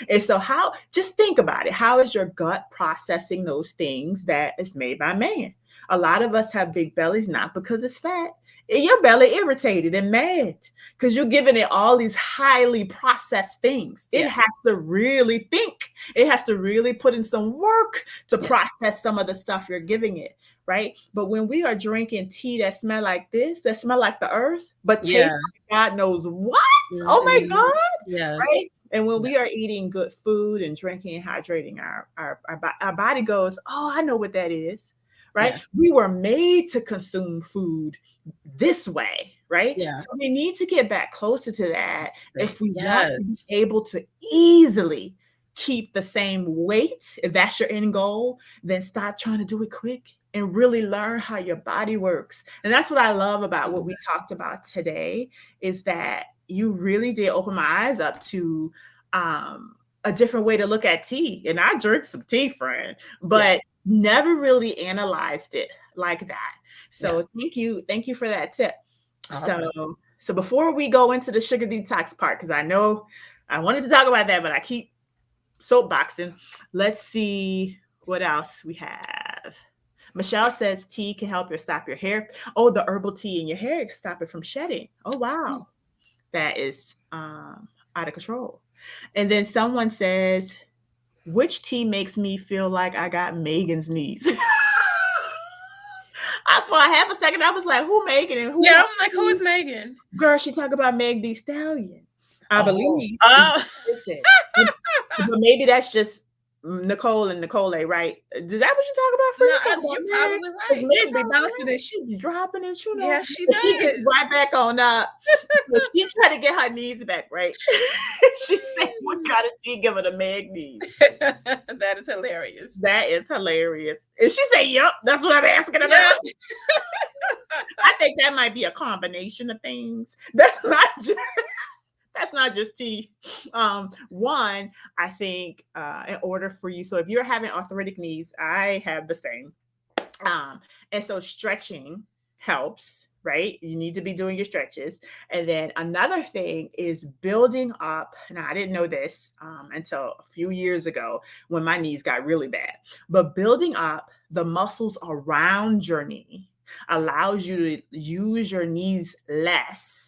And so, how just think about it. How is your gut processing those things that is made by man? A lot of us have big bellies, not because it's fat. Your belly irritated and mad because you're giving it all these highly processed things. It Yes, has to really think. It has to really put in some work to yes, process some of the stuff you're giving it, right? But when we are drinking tea that smell like this, that smell like the earth, but yeah, taste like God knows what? Oh my mhm, God, yes, right? And when we are yes, eating good food and drinking and hydrating, our body goes, oh, I know what that is, right? yes, We were made to consume food this way, right? yeah, So we need to get back closer to that if we want to be yes, able to easily keep the same weight, if that's your end goal, then stop trying to do it quick and really learn how your body works. And that's what I love about what we talked about today, is that you really did open my eyes up to a different way to look at tea. And I drink some tea, friend, Yeah. but never really analyzed it like that. Yeah. So thank you for that tip. Awesome. So before we go into the sugar detox part, because I know I wanted to talk about that, but I keep soapboxing. Let's see what else we have. Michelle says tea can help you stop your hair. Oh, the herbal tea in your hair can stop it from shedding. Oh, wow. That is out of control. And then someone says, which tea makes me feel like I got Megan's knees? For a half a second, I was like, who Megan and who? Yeah, I'm like, who is Megan? Girl, she talk about Meg Thee Stallion. I Oh. believe. Oh. But maybe that's just Nicole and Nicole, right? Is that what you talk about, No, friend? You talk about you're Meg? probably right. Meg be bouncing and she be dropping and you know. Yeah, she But she gets does. right back on up. But she's trying to get her knees back, right? She said, what kind of tea give her the Meg knees? That is hilarious. That is hilarious. And she said, yep, that's what I'm asking about. Yeah. I think that might be a combination of things. That's not just tea. One, I think in order for you, so if you're having arthritic knees, I have the same. And so stretching helps, right? You need to be doing your stretches. And then another thing is building up. Now, I didn't know this until a few years ago when my knees got really bad, but building up the muscles around your knee allows you to use your knees less.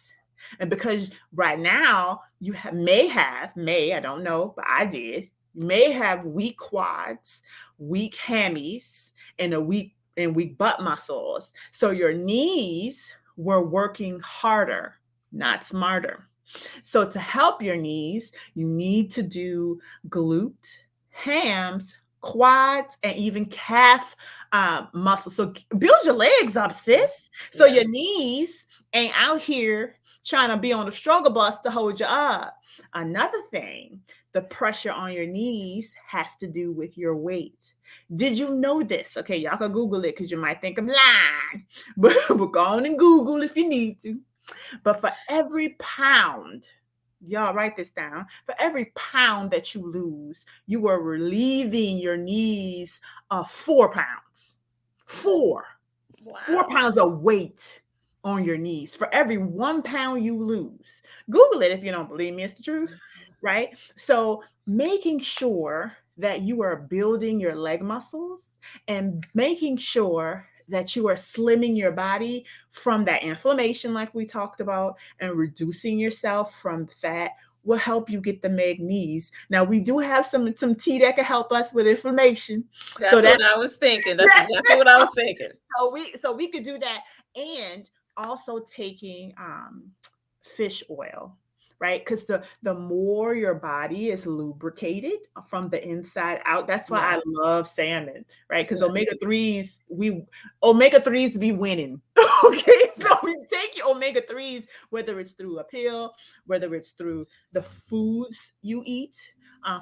And because right now you I don't know, but I did, you may have weak quads, weak hammies, and weak butt muscles. So your knees were working harder, not smarter. So to help your knees, you need to do glute, hams, quads, and even calf muscles. So build your legs up, sis. So your knees ain't out here trying to be on the struggle bus to hold you up. Another thing, the pressure on your knees has to do with your weight. Did you know this? Okay, y'all can Google it because you might think I'm lying, but go on and Google if you need to. But for every pound, y'all write this down, for every pound that you lose, you are relieving your knees of 4 pounds. 4. Wow. 4 pounds of weight on your knees for every 1 pound you lose. Google it if you don't believe me. It's the truth, right? So making sure that you are building your leg muscles and making sure that you are slimming your body from that inflammation like we talked about and reducing yourself from fat will help you get the Meg knees. Now we do have some tea that can help us with inflammation. That's what I was thinking. That's exactly what I was thinking. So we could do that, and also taking fish oil, right? Because the more your body is lubricated from the inside out, that's why I love salmon, right? Because omega-3s be winning. Okay, so we take your omega-3s, whether it's through a pill, whether it's through the foods you eat.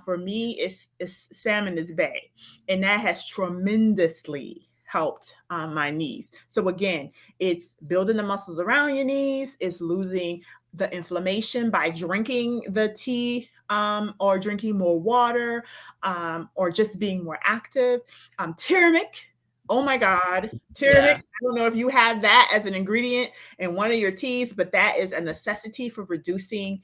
For me, it's salmon is bay, and that has tremendously helped my knees. So again, it's building the muscles around your knees, it's losing the inflammation by drinking the tea or drinking more water or just being more active. Turmeric. Oh my God, turmeric. I don't know if you have that as an ingredient in one of your teas, but that is a necessity for reducing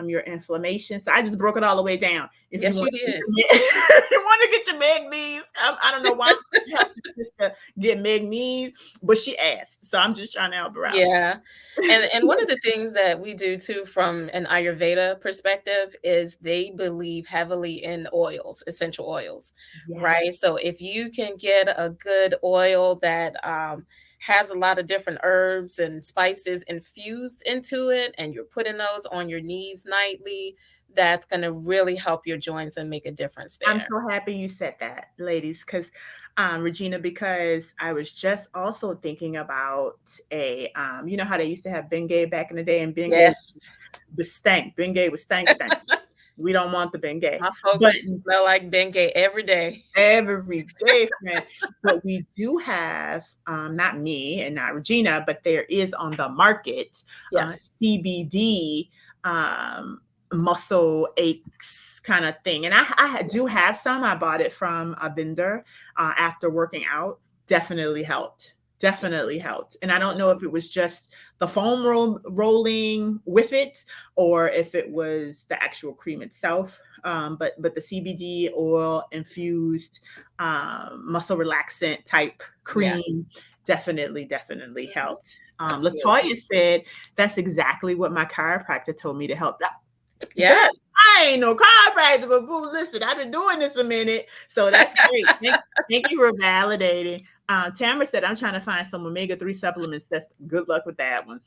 your inflammation. So I just broke it all the way down. If you did. If you want to get your Meg knees, I don't know why I'm helping to get Meg knees, but she asked. So I'm just trying to help her out. Yeah. And one of the things that we do too from an Ayurveda perspective is they believe heavily in oils, essential oils, right? So if you can get a good oil that has a lot of different herbs and spices infused into it, and you're putting those on your knees nightly, that's going to really help your joints and make a difference there. I'm so happy you said that, ladies, because Regina, because I was just also thinking about you know how they used to have Bengay back in the day, and Bengay the stank. Bengay was stank. We don't want the Bengay. My folks But used to smell like Bengay every day. every day, friend. But we do have, not me and not Regina, but there is on the market Yes. CBD muscle aches kind of thing. And I do have some. I bought it from a vendor after working out. Definitely helped. Definitely helped. And I don't know if it was just the foam rolling with it or if it was the actual cream itself. But the CBD oil infused muscle relaxant type Yeah. cream definitely helped. Absolutely. Latoya said that's exactly what my chiropractor told me to help. Girl, Yes. I ain't no chiropractor, but boo, listen, I've been doing this a minute, so that's great. Thank you for validating. Tamara said, I'm trying to find some omega-3 supplements. That's good luck with that one.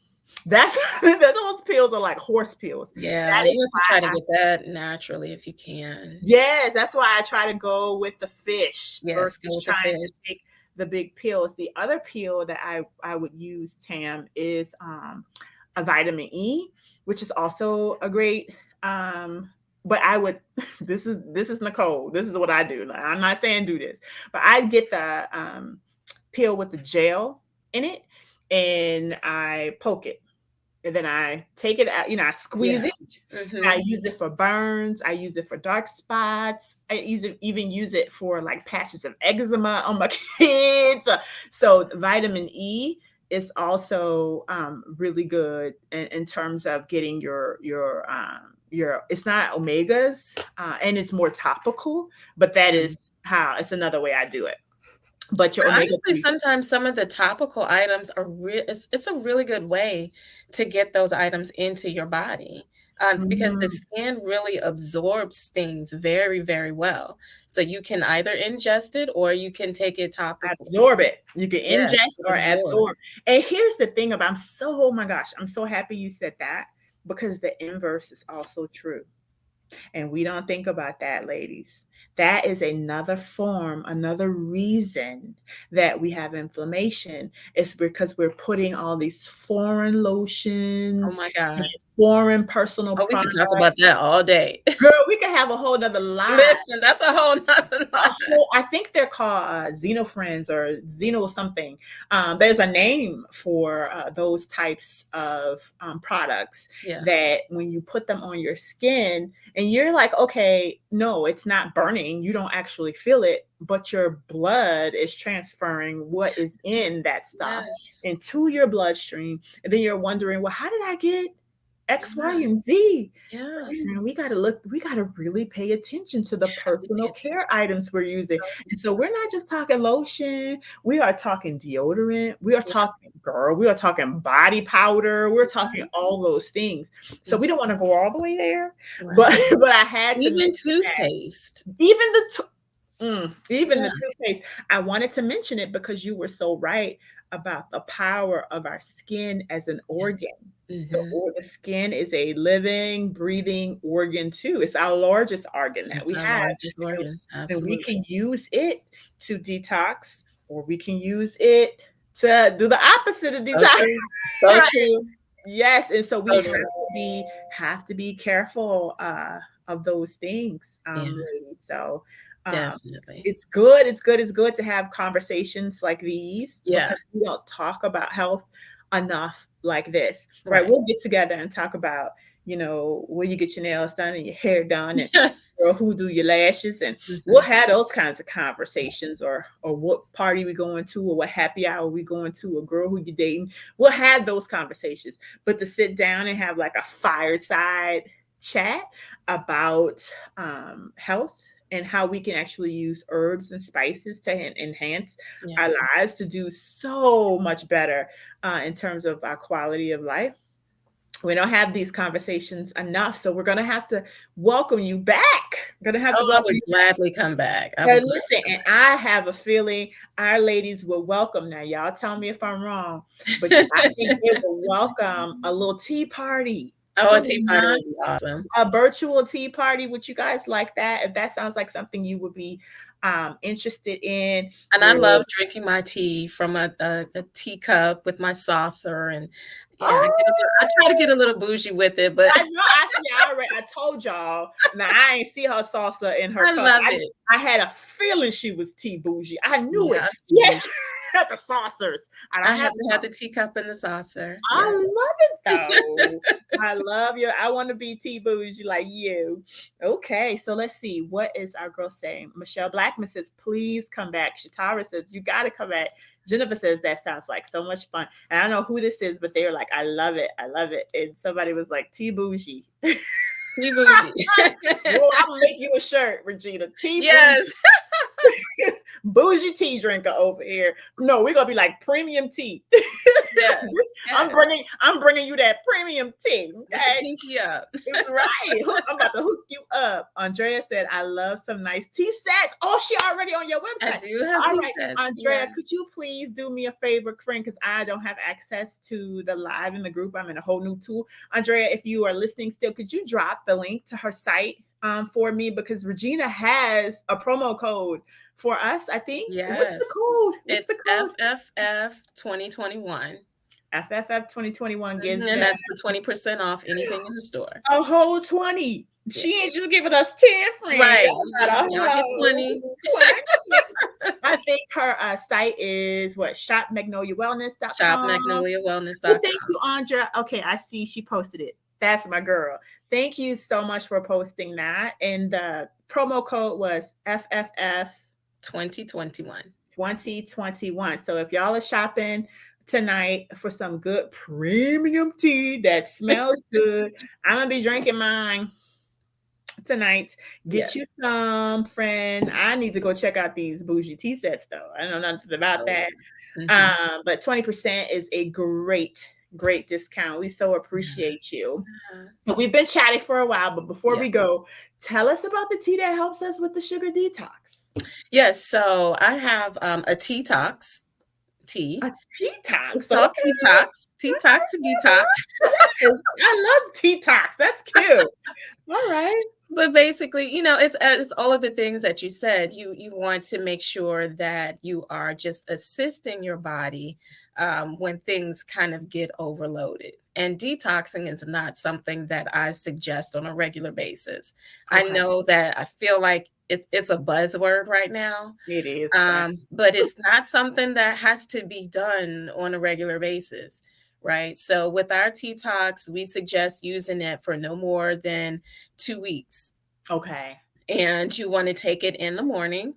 That's those pills are like horse pills. Yeah, That is you have to try to why get that naturally if you can. yes, that's why I try to go with the fish Yes, go versus with the trying to fish. take the big pills. The other pill that I would use, Tam, is a vitamin E, which is also a great but I would this is Nicole. This is what I do. Like, I'm not saying do this, but I get the pill with the gel in it and I poke it and then I take it out, I squeeze Yeah. it. I Mhm. use it for burns. I use it for dark spots. I even use it for like patches of eczema on my kids. So vitamin E is also really good in terms of getting your it's not omegas and it's more topical, but that Yeah. is how it's another way I do it. But your omega Honestly, 3. sometimes some of the topical items are it's a really good way to get those items into your body, because the skin really absorbs things very, very well. So you can either ingest it or you can take it topical. Absorb it. You can Yes, ingest or absorb. absorb. And here's the thing about oh my gosh, I'm so happy you said that because the inverse is also true. And we don't think about that, ladies. That is another form, another reason that we have inflammation. It's because we're putting all these foreign Oh lotions my and God. foreign personal Oh, we could products. talk about that all day. Girl, we could have a whole nother live. Listen, that's a whole nother line. I think they're called xenofriends or xeno something. There's a name for those types of products Yeah. that when you put them on your skin and you're like, okay, no, it's not burning. You don't actually feel it, but your blood is transferring what is in that stuff Yes. into your bloodstream. And then you're wondering, well, how did I get X, Y, Yeah. and Z? Yeah. Friend, we got to really pay attention to the You have to pay personal attention. care items we're using. So And so we're not just talking lotion, we are talking deodorant, we are yeah. talking girl, we are talking body powder, we're talking Mhm. all those things. So we Mhm. don't want to go all the way there, but Right. but I had to Even mention that toothpaste. even even the Yeah. toothpaste, I wanted to mention it because you were so right about the power of our skin as an Yeah. organ. Mhm. The skin is a living, breathing organ too. It's our largest organ that It's we our have, largest and organ. we Absolutely. can use it to detox, or we can use it to do the opposite of So detox. true. So true. Yes, and so we So true. have to be careful of those things, Yeah, ladies. So definitely. it's good. It's good to have conversations like these Yeah. because we don't talk about health enough like this, right? Right. We'll get together and talk about where you get your nails done and your hair done and or who do your lashes and we'll Mhm. have those kinds of conversations or what party we going to or what happy hour we going to, a girl who you dating. We'll have those conversations. But to sit down and have like a fireside chat about health and how we can actually use herbs and spices to enhance Yeah. our lives to do so much better in terms of our quality of life. We don't have these conversations enough, so we're going to have to welcome you back. We're going to have to Oh, I welcome would you. gladly come back. I would And gladly listen, come and I have a feeling our ladies will welcome now. Y'all tell me if I'm wrong, but I think back. they will welcome a little tea party. Oh, a tea party 29. would be awesome. A virtual tea party. Would you guys like that? If that sounds like something you would be interested in, And I where love drinking my tea from a teacup with my saucer, and yeah, I try to get a little bougie with it, but I know. I told y'all. Now I ain't see her salsa in her I cup. love it. I had a feeling she was tea bougie. I knew Yeah, it. I'm tea Yeah, bougie. the saucers. I don't I have have the to have the saucer. teacup and the saucer. I Yes. love it though. I love you. I want to be tea bougie like you. Okay, so let's see. What is our girl saying? Michelle Blackman says, please come back. Shatara says, you got to come back. Jennifer says, that sounds like so much fun. And I don't know who this is, but they were like, I love it. I love it. And somebody was like, tea bougie. Tea bougie. Well, I'll make you a shirt, Regina. Tea bougie. Yes. Bougie tea drinker over here. No, we're gonna be like premium tea. Yes. I'm Yes. bringing you that premium tea. With the Okay, pinky up. it's right. I'm about to hook you up. Andrea said, "I love some nice tea sets." Oh, she already on your I website. do have All tea right, sets. Andrea, Yeah. could you please do me a favor, friend? Because I don't have access to the live in the group. I'm in a whole new tool. Andrea, if you are listening still, could you drop the link to her site for me? Because Regina has a promo code for us. I think. What's the Yes. code? What's the It's code? FFF 2021. FFF 2021 gives And them that's for 20% off anything in the store. a whole 20. Yeah. She ain't just giving us 10, friend. Right. Y'all got a Y'all get whole 20. 20. I think her site is what? shopmagnoliawellness.com. Well, thank ShopMagnoliaWellness.com. you, Andra. Okay, I see she posted it. That's my girl. Thank you so much for posting that. And the promo code was FFF 2021. 2021. So if y'all are shopping tonight for some good premium tea that smells good, I'm gonna be drinking mine tonight. Get Yes. you some, friend. I need to go check out these bougie tea sets though. I know nothing about Oh, that. yeah. But 20% is a great discount. We so appreciate you. Yeah. But we've been chatting for a while, but before we Yes. go, tell us about the tea that helps us with the sugar detox. Yes. So I have a Detox tea. A tea tox. It's called Detox. Detox to detox. I love tea tox. That's cute. All right. But basically, it's all of the things that you said. You want to make sure that you are just assisting your body when things kind of get overloaded. And detoxing is not something that I suggest on a regular basis. I Okay. know that I feel like it's a buzzword right now, It is. but it's not something that has to be done on a regular basis. Right. So with our detox, we suggest using it for no more than 2 weeks. Okay. And you want to take it in the morning.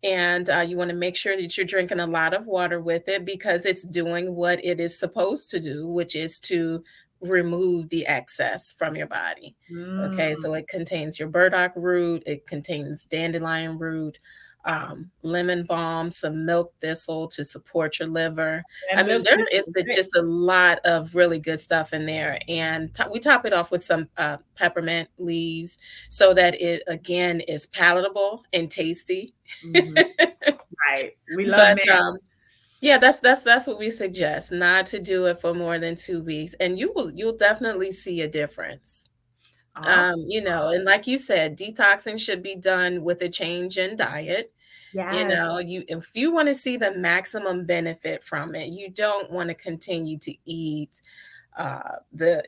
And you want to make sure that you're drinking a lot of water with it because it's doing what it is supposed to do, which is to remove the excess from your body. Okay, Mm. so it contains your burdock root, it contains dandelion root, lemon balm, some milk thistle to support your liver. I And mean, milk there is thistle thick. just a lot of really good stuff in there. And we top it off with some peppermint leaves so that it, again, is palatable and tasty. Mhm. Right. We love But mint. yeah, that's what we suggest, not to do it for more than 2 weeks, and you'll definitely see a difference. Awesome. And like you said, detoxing should be done with a change in diet. Yes. If you want to see the maximum benefit from it, you don't want to continue to eat the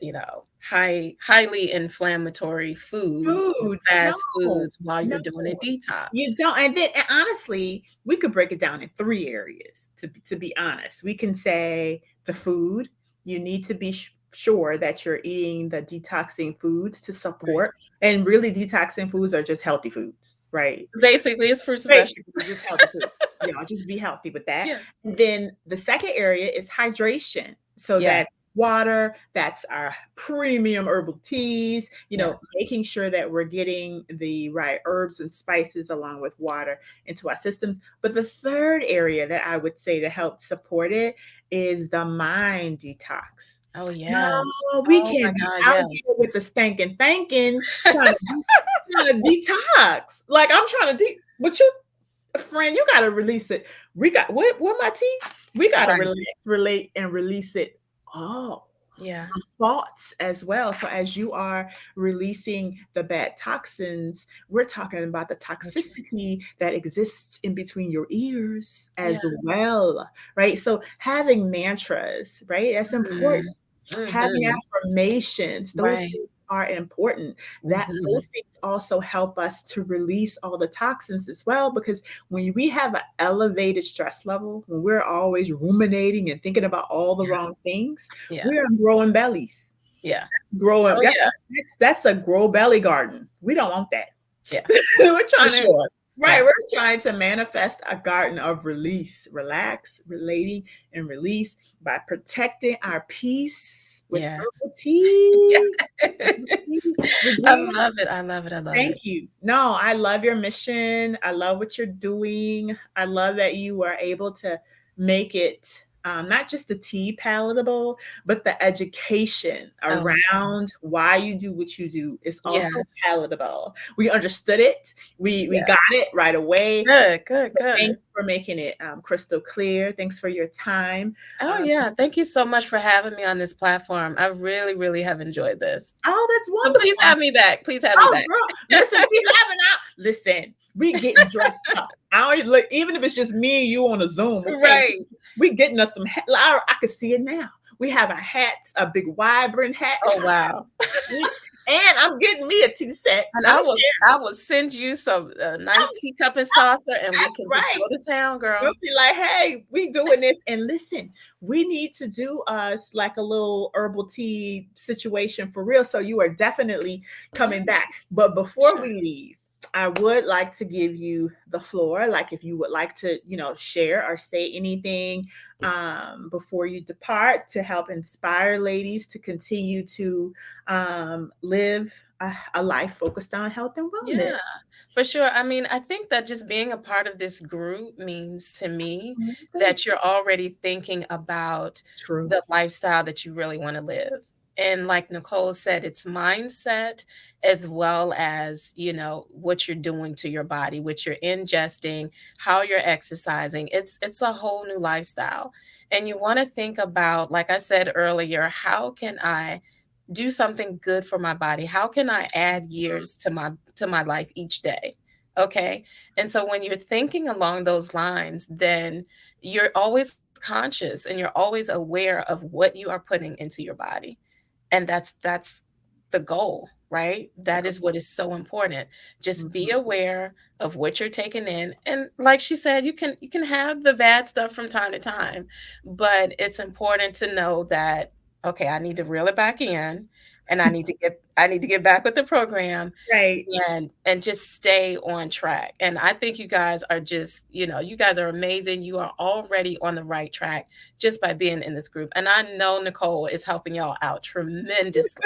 highly inflammatory foods or Foods. fast No. foods while you're No. doing a detox. You don't. And honestly, we could break it down in three areas. To be honest, we can say the food. You need to be sure that you're eating the detoxing foods to Right. support. And really, detoxing foods are just healthy foods, right? Basically, it's fruits and Basically, vegetables. just healthy food. Just be healthy with that. Yeah. And then the second area is hydration. So Yes. that's water, that's our premium herbal teas, Yes. making sure that we're getting the right herbs and spices along with water into our systems. But the third area that I would say to help support it is the mind detox. Oh, yes. No, we Oh my can't be God, out yes. here with the stinking thinking, trying to detox. Like I'm trying to but you, friend, you gotta release it. We got what my tea? We gotta Right. relate and release it. Oh. Yeah. thoughts as well. So as you are releasing the bad toxins, we're talking about the So true. toxicity that exists in between your ears Yeah. as well, right? So having mantras, right? That's important. Mm. Having Mhm. affirmations, those Right. things are important. That Mhm. those things also help us to release all the toxins as well, because when we have an elevated stress level, when we're always ruminating and thinking about all the Yeah. wrong things, Yeah. we're growing bellies. Yeah. Growing, Oh, yeah. that's a grow belly garden. We don't want that. Yeah. We're For trying to sure. right, Yeah. we're trying to manifest a garden of release, relax, relating, and release by protecting our peace with Yes. herbal tea. Yes. I Regina, love it. I love it. I love it. thank you. No, I love your mission. I love what you're doing. I love that you are able to make it not just the tea palatable, but the education Oh, around why you do what you do is also yes. palatable. We understood it. We Yeah. got it right away. Good, good, So good. thanks for making it crystal clear. Thanks for your time. Oh, Um, yeah. Thank you so much for having me on this platform. I really, really have enjoyed this. oh, that's So wonderful. please have me back. Please have me Oh, back. girl, listen, we having out. Listen, we getting dressed up. I don't look, even if it's just me and you on a Zoom. Okay, Right. we getting us some. I can see it now. We have our hats, a big vibrant hat, Oh, wow. and I'm getting me a tea set. And I I don't will care. I will send you some nice teacup and saucer, and we That's can just right. go to town, We'll girl. be like, hey, we doing this. And listen, we need to do us like a little herbal tea situation for real. So you are definitely Yeah, coming back. But before sure. we leave, I would like to give you the floor. Like if you would like to, share or say anything before you depart to help inspire ladies to continue to live a life focused on health and Yeah, wellness. for sure. I mean, I think that just being a part of this group means to me Mhm. Thank that you. you're already thinking about True. the lifestyle that you really want to live. And like Nicole said, it's mindset as well as, what you're doing to your body, what you're ingesting, how you're exercising. It's a whole new lifestyle. And you want to think about, like I said earlier, how can I do something good for my body? How can I add years to my life each day? Okay? And so when you're thinking along those lines, then you're always conscious and you're always aware of what you are putting into your body. And that's the goal, right? That is what is so important. Just be Mhm. aware of what you're taking in. And like she said, you can have the bad stuff from time to time, but it's important to know that, okay, I need to reel it back in, and I need to get back with the program, Right. and just stay on track. And I think you guys are just, you guys are amazing. You are already on the right track just by being in this group. And I know Nicole is helping y'all out tremendously.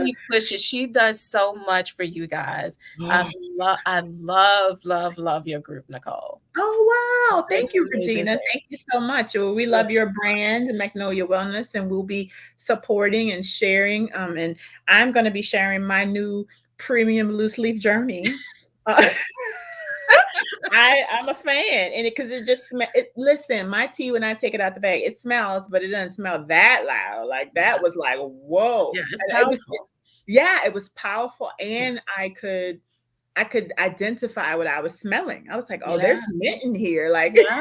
She pushes, she does so much for you guys. I love, love, love your group, Nicole. Oh, wow. Doing Thank you, amazing Regina. things. Thank you so much. Well, we love Yes. your brand, Magnolia Wellness, and we'll be supporting and sharing. And I'm going to be sharing my new premium loose leaf journey. Uh, I'm a fan, and because it just listen, my tea when I take it out the bag, it smells, but it doesn't smell that loud. Like that Yeah. was like whoa, Yeah, it's and powerful. yeah, it was powerful, Yeah. and I could identify what I was smelling. I was like, "Oh, Yeah. there's mint in here." Like, Yeah.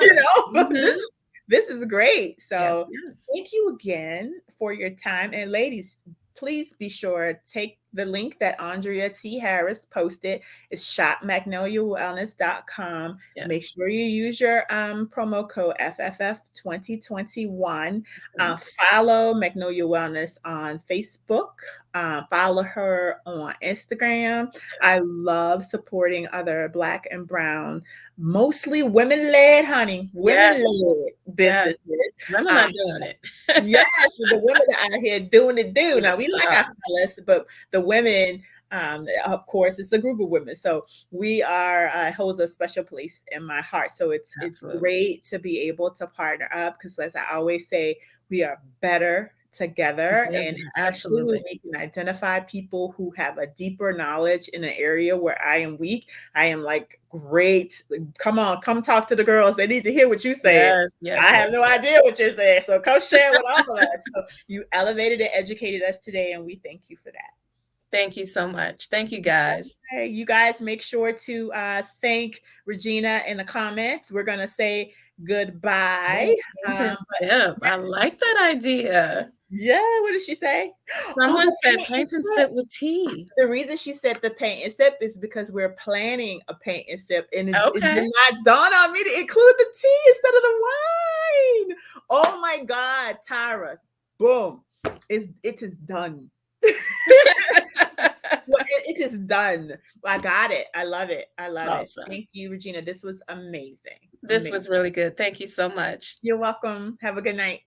this Mhm. is great. Yes, So, yes. thank you again for your time. And ladies, please be sure take the link that Andrea T. Harris posted. It's shopmagnoliawellness.com. Make Yes. sure you use your promo code FFF 2021. Mhm. Follow Magnolia Wellness on Facebook. Follow her on Instagram. I Yes. love supporting other Black and Brown, mostly women led, honey, women Yes. led Yes. businesses. Women Uh, are doing it. yes, the women are out here doing it. Do Yes, now we we like are. our fellas, but the women, of course, it's a group of women. So we are holds a special place in my heart. So it's Absolutely. great to be able to partner up because, as I always say, we are better together, and Yeah, especially when absolutely. we can identify people who have a deeper knowledge in an area where I am weak. I am like, great. Come on, come talk to the girls. They need to hear what you said. Yes, yes, I have yes, no yes. idea what you're saying. So come share with all of us. So you elevated and educated us today, and we thank you for that. Thank you so much. Thank you, guys. Okay, you guys make sure to thank Regina in the comments. We're going to say goodbye. Oh, paint and sip. I like that idea. Yeah, what did she say? Oh, Someone the said paint and paint and sip. sip with tea. The reason she said the paint and sip is because we're planning a paint and sip, and it did Okay. not dawn on me to include the tea instead of the wine. Oh my God, Tyra, boom, it is done. Well, it is done. I got it. I love it. I love it. Awesome. Thank you, Regina. This was amazing. This Amazing. was really good. Thank you so much. You're welcome. Have a good night.